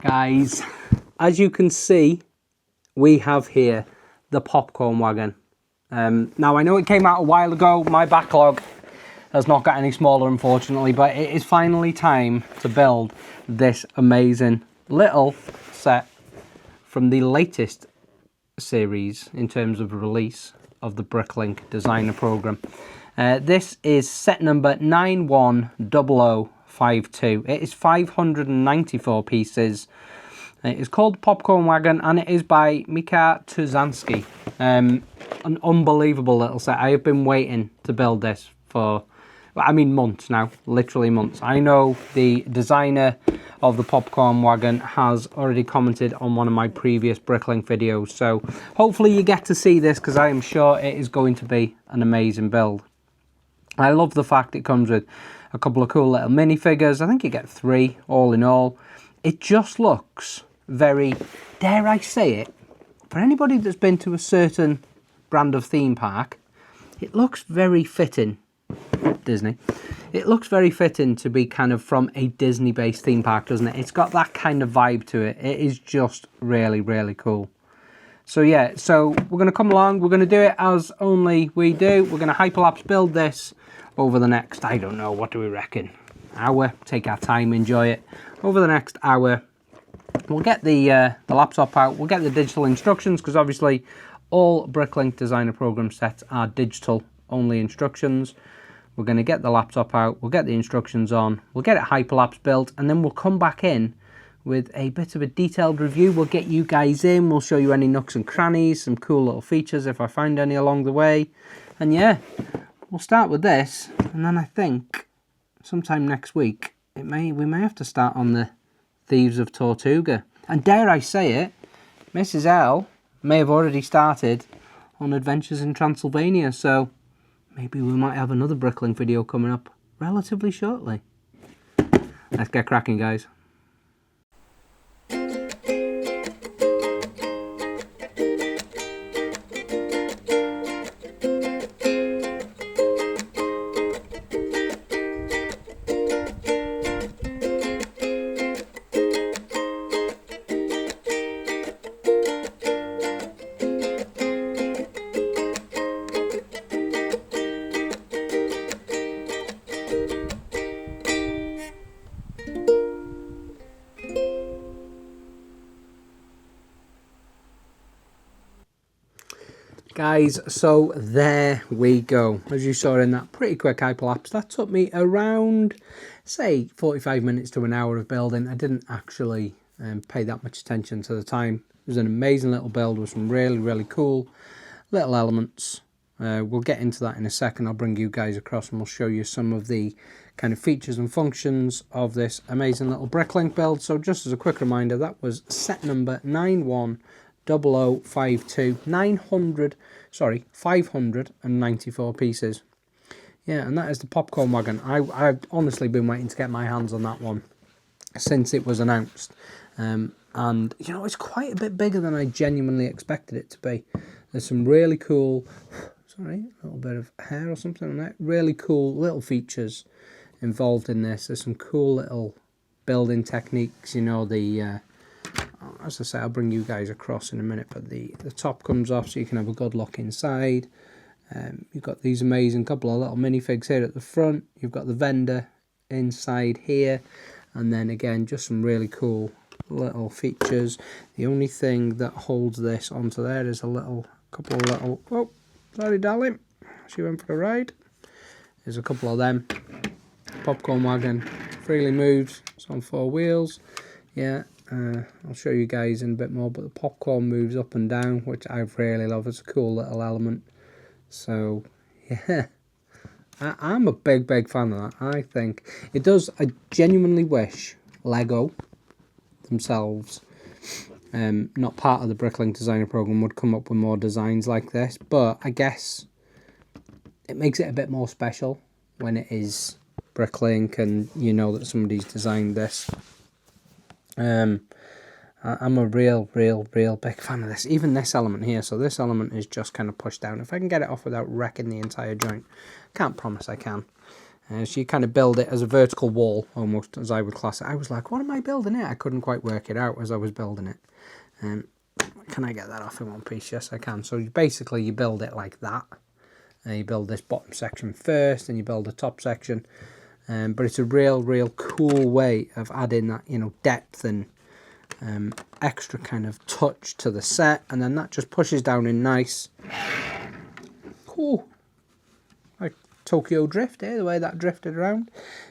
Guys, as you can see, we have here the popcorn wagon. Now I know it came out a while ago. My backlog has not got any smaller, unfortunately, but it is finally time to build this amazing little set from the latest series in terms of release of the BrickLink Designer Program. This is set number 910052. It is 594 pieces. It is called Popcorn Wagon, and it is by Mika Tuzansky. An unbelievable little set. I have been waiting to build this for, I mean, months now, literally months. I know the designer of the Popcorn Wagon has already commented on one of my previous BrickLink videos, so hopefully you get to see this, because I am sure it is going to be an amazing build. I love the fact it comes with a couple of cool little minifigures. I think you get 3 all in all. It just looks very, dare I say it, for anybody that's been to a certain brand of theme park, it looks very fitting. Disney. It looks very fitting to be kind of from a Disney-based theme park, doesn't it? It's got that kind of vibe to it. It is just really, really cool. So yeah, so we're going to come along. We're going to do it as only we do. We're going to hyperlapse build this over the next, I don't know, what do we reckon? Hour. Take our time, enjoy it. Over the next hour, we'll get the laptop out. We'll get the digital instructions, because obviously all BrickLink Designer Program sets are digital only instructions. We're going to get the laptop out, we'll get the instructions on, we'll get it hyperlapse built, and then we'll come back in with a bit of a detailed review. We'll get you guys in, we'll show you any nooks and crannies, some cool little features if I find any along the way. And yeah, we'll start with this, and then I think sometime next week we may have to start on the Thieves of Tortuga. And dare I say it, Mrs. L may have already started on Adventures in Transylvania, so maybe we might have another BrickLink video coming up relatively shortly. Let's get cracking, guys. Guys, so there we go. As you saw in that pretty quick hyperlapse, that took me around, say, 45 minutes to an hour of building. I didn't actually pay that much attention to the time. It was an amazing little build with some really, really cool little elements. We'll get into that in a second. I'll bring you guys across and we'll show you some of the kind of features and functions of this amazing little BrickLink build. So just as a quick reminder, that was set number 910052, 594 pieces. Yeah, and that is the Popcorn Wagon. I've honestly been waiting to get my hands on that one since it was announced. And, you know, it's quite a bit bigger than I genuinely expected it to be. There's some really cool, sorry, a little bit of hair or something on that. Really cool little features involved in this. There's some cool little building techniques, you know, as I say, I'll bring you guys across in a minute, but the top comes off so you can have a good look inside. You've got these amazing couple of little minifigs here at the front. You've got the vendor inside here, and then again, just some really cool little features. The only thing that holds this onto there is couple of little, oh, sorry darling, she went for a ride. There's a couple of them. Popcorn Wagon freely moves, it's on 4 wheels. Yeah. I'll show you guys in a bit more, but the popcorn moves up and down, which I really love. It's a cool little element. So, yeah, I'm a big fan of that. I think it does. I genuinely wish Lego themselves, not part of the BrickLink Designer Program, would come up with more designs like this. But I guess it makes it a bit more special when it is BrickLink and you know that somebody's designed this. I'm a real big fan of this. Even this element here. So this element is just kind of pushed down. If I can get it off without wrecking the entire joint, can't promise I can. So you kind of build it as a vertical wall, almost, as I would class it. I was like, what am I building here? I couldn't quite work it out as I was building it. Can I get that off in one piece? Yes, I can. So basically you build it like that. You build this bottom section first, and you build the top section. But it's a real cool way of adding that, you know, depth and extra kind of touch to the set. And then that just pushes down in nice. Cool. Like Tokyo Drift here, the way that drifted around.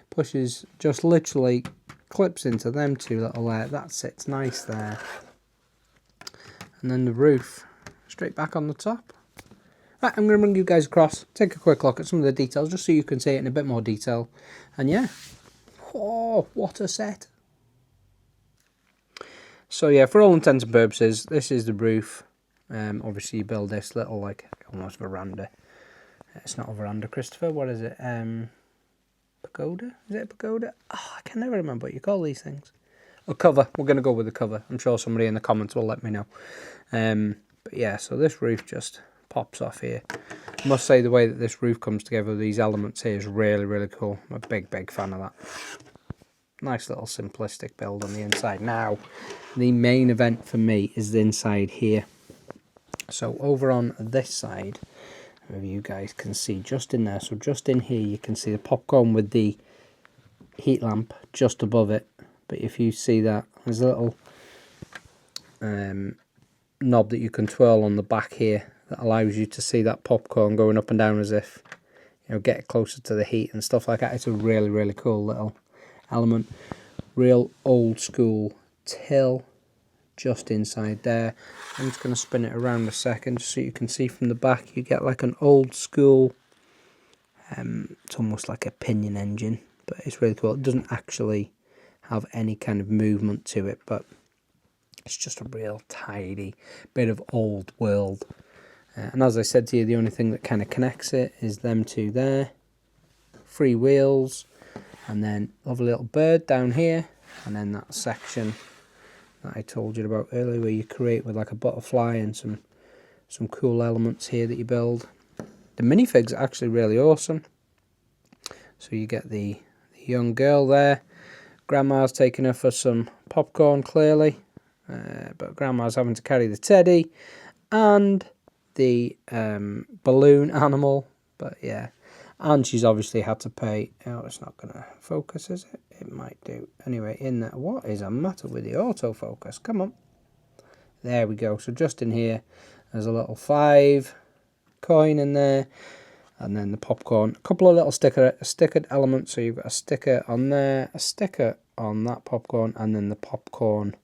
Pushes, just literally clips into them two little that sits nice there. And then the roof straight back on the top. Right, I'm going to bring you guys across, take a quick look at some of the details just so you can see it in a bit more detail. And yeah, oh, what a set. So yeah, for all intents and purposes, this is the roof. Obviously you build this little, like, almost veranda. It's not a veranda, Christopher, what is it? Pagoda? Is it a pagoda? Oh, I can never remember what you call these things. A cover, we're going to go with the cover. I'm sure somebody in the comments will let me know. But yeah, so this roof just pops off here. I must say the way that this roof comes together with these elements here is really cool. I'm a big fan of that. Nice little simplistic build on the inside. Now, the main event for me is the inside here. So over on this side, maybe you guys can see just in there. So just in here you can see the popcorn with the heat lamp just above it. But if you see that, there's a little knob that you can twirl on the back here that allows you to see that popcorn going up and down as if, you know, get closer to the heat and stuff like that. It's a really cool little element. Real old school till just inside there. I'm just going to spin it around a second just so you can see from the back. You get like an old school, it's almost like a pinion engine, but it's really cool. It doesn't actually have any kind of movement to it, but it's just a real tidy bit of old world. And as I said to you, the only thing that kind of connects it is them two there. 3 wheels, and then lovely little bird down here, and then that section that I told you about earlier where you create with like a butterfly and some cool elements here that you build. The minifigs are actually really awesome. So you get the young girl there. Grandma's taking her for some popcorn, clearly. But Grandma's having to carry the teddy and the balloon animal. But yeah, and she's obviously had to pay. Oh, it's not going to focus, is it? It might do. Anyway, in there, what is the matter with the autofocus? Come on. There we go. So just in here, there's a little 5 coin in there. And then the popcorn, a couple of little stickered elements. So you've got a sticker on there, a sticker on that popcorn, and then the popcorn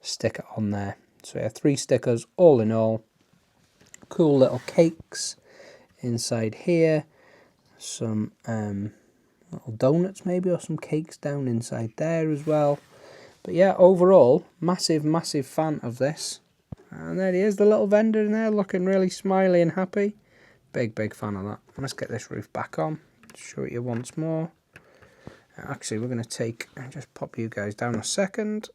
sticker on there. So you have 3 stickers all in all. Cool little cakes inside here. Some little donuts maybe, or some cakes down inside there as well. But yeah, overall, massive fan of this. And there he is, the little vendor in there, looking really smiley and happy. Big fan of that. Let's get this roof back on. Show it you once more. Actually, we're going to take and just pop you guys down a second.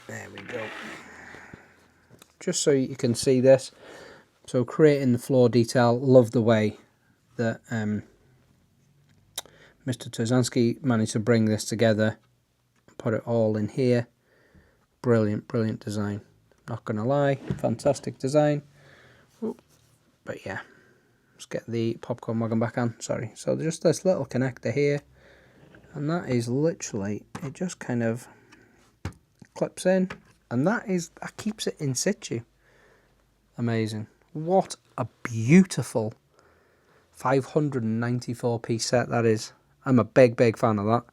There we go. Just so you can see this. So creating the floor detail, love the way that Mr. Turzanski managed to bring this together. Put it all in here. Brilliant design. Not going to lie, fantastic design. Ooh. But yeah, let's get the popcorn wagon back on. Sorry. So just this little connector here. And that is literally, it just kind of clips in. And that keeps it in situ. Amazing. What a beautiful 594 piece set that is. I'm a big fan of that.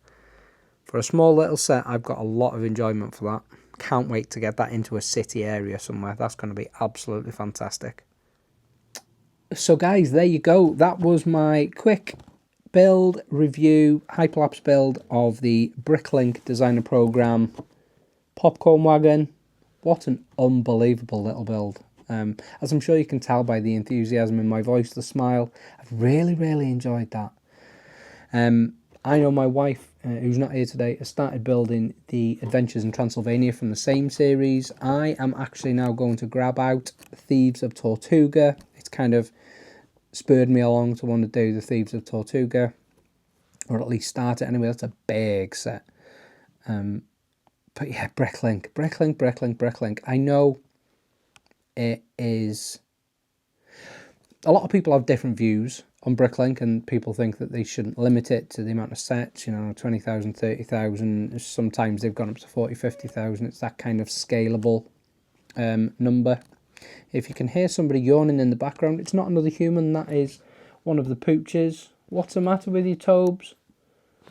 For a small little set, I've got a lot of enjoyment for that. Can't wait to get that into a city area somewhere. That's going to be absolutely fantastic. So guys, there you go. That was my quick build review, hyperlapse build of the BrickLink Designer Program Popcorn Wagon. What an unbelievable little build. As I'm sure you can tell by the enthusiasm in my voice, the smile, I've really enjoyed that. I know my wife, who's not here today, has started building the Adventures in Transylvania from the same series. I am actually now going to grab out Thieves of Tortuga. It's kind of spurred me along to want to do the Thieves of Tortuga, or at least start it anyway. That's a big set. But yeah, BrickLink. I know it is... A lot of people have different views on BrickLink, and people think that they shouldn't limit it to the amount of sets, 20,000, 30,000. Sometimes they've gone up to 40, 50,000. It's that kind of scalable number. If you can hear somebody yawning in the background, it's not another human. That is one of the pooches. What's the matter with you, Tobes?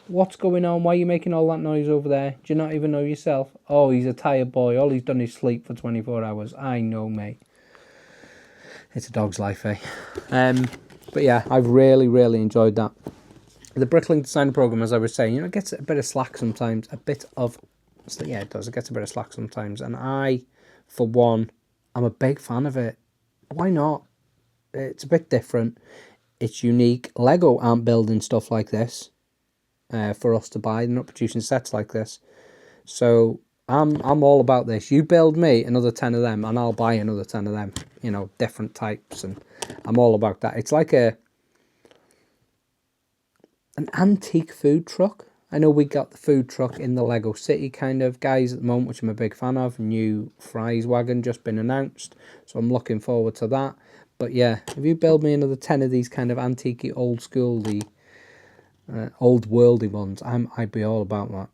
What's going on? Why are you making all that noise over there? Do you not even know yourself? Oh, he's a tired boy. All he's done is sleep for 24 hours. I know, mate. It's a dog's life, eh? But yeah, I've really, really enjoyed that. The BrickLink Designer Program, as I was saying, it gets a bit of slack sometimes. Yeah, it does. It gets a bit of slack sometimes. And I, for one, I'm a big fan of it. Why not? It's a bit different. It's unique. Lego aren't building stuff like this for us to buy. They're not producing sets like this. So I'm all about this. You build me another 10 of them and I'll buy another 10 of them. Different types, and I'm all about that. It's like an antique food truck. I know we got the food truck in the Lego City kind of guys at the moment, which I'm a big fan of. New fries wagon just been announced, so I'm looking forward to that. But yeah, if you build me another 10 of these kind of antique, old school, old worldy ones, I'd be all about that.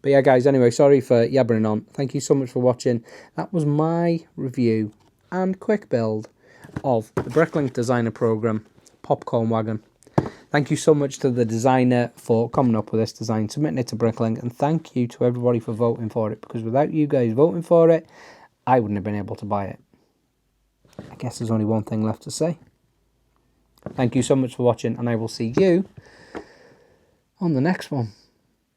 But yeah, guys, anyway, sorry for yabbering on. Thank you so much for watching. That was my review and quick build of the BrickLink Designer Program Popcorn Wagon. Thank you so much to the designer for coming up with this design, submitting it to BrickLink, and thank you to everybody for voting for it, because without you guys voting for it, I wouldn't have been able to buy it. I guess there's only one thing left to say. Thank you so much for watching, and I will see you on the next one.